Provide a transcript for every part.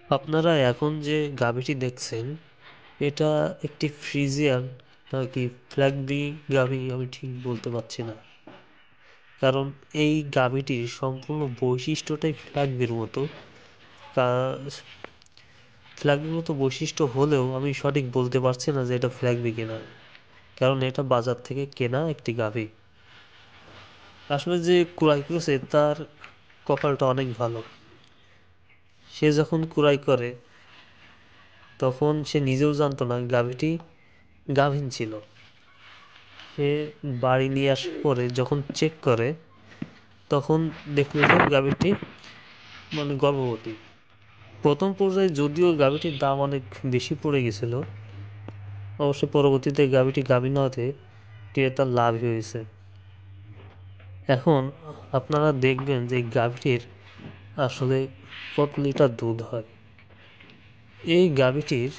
আপনারা এখন যে গাভীটি দেখছেন এটা একটি ফ্রিজিয়ান নাকি ফ্ল্যাগবি গাভী আমি ঠিক বলতে পারছি না, কারণ এই গাভীটির সম্পূর্ণ বৈশিষ্ট্যটাই ফ্ল্যাগবির মতো। ফ্ল্যাগবির মতো বৈশিষ্ট্য হলেও আমি সঠিক বলতে পারছি না যে এটা ফ্ল্যাগবি কিনা, কারণ এটা বাজার থেকে কেনা একটি গাভী। আসলে যে ক্রয় করেছে তার কপালটা অনেক ভালো। সে যখন ক্রয় করে তখন সে নিজেও জানতো না গাভীটি গাভীন ছিল। সে বাড়ি নিয়ে আসার পরে যখন চেক করে তখন দেখলো যে গাভীটি গর্ভবতী। প্রথম পর্যায়ে যদিও গাভীটির দাম অনেক বেশি পড়ে গেছিল, অবশ্য পরবর্তীতে গাভীটি গাভীন হওয়াতে ক্রেতার লাভ হয়েছে। এখন আপনারা দেখবেন যে গাভীটির আসলে কত লিটার দুধ হয়। এই গাভীটির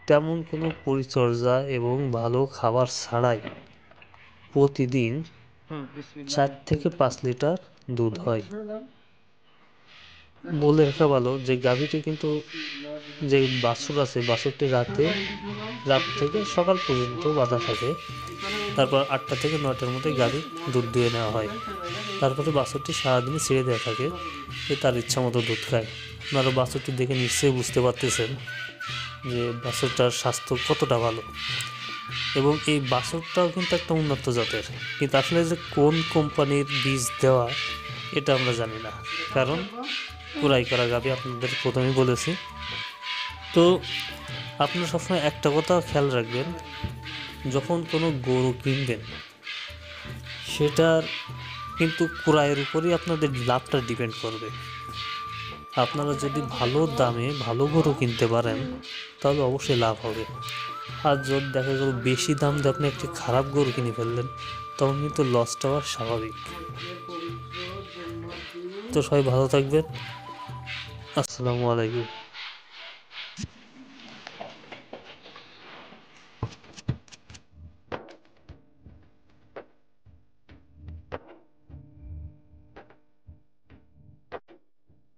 তেমন কোনো পরিচর্যা এবং ভালো খাবার ছাড়াই প্রতিদিন 4 থেকে 5 লিটার দুধ হয়। বলে রাখা ভালো যে গাভীটি কিন্তু যে বাছুর আছে বাছুরটি রাত থেকে সকাল পর্যন্ত বাঁধা থাকে। তারপর 8টা থেকে 9টার মধ্যে গাভী দুধ দুয়ে নেওয়া হয়। তারপরে বাছুরটি সারাদিন ছেড়ে দেওয়া থাকে, যে তার ইচ্ছা মতো দুধ খায়। আপনারা বাছুরটি দেখে নিশ্চয়ই বুঝতে পারতেছেন যে বাছুরটার স্বাস্থ্য কতটা ভালো। এবং এই বাছুরটাও কিন্তু একটা উন্নত জাতের, কিন্তু আসলে যে কোন কোম্পানির বীজ দেওয়া এটা আমরা জানি না, কারণ ক্রয় করা গাভী আপনাদের প্রথমেই বলেছি। তো আপনারা সবসময় একটা কথা খেয়াল রাখবেন, যখন কোনো গরু কিনবেন সেটার কিন্তু ক্রয়ের উপরই আপনাদের লাভটা ডিপেন্ড করবে। আপনারা যদি ভালো দামে ভালো গরু কিনতে পারেন তাহলে অবশ্যই লাভ হবে। আর যদি দেখা গেল বেশি দাম দিয়ে আপনি একটি খারাপ গরু কিনে ফেললেন তখন কিন্তু লসটা হওয়া স্বাভাবিক। তো সবাই ভালো থাকবেন। আসসালামু আলাইকুম।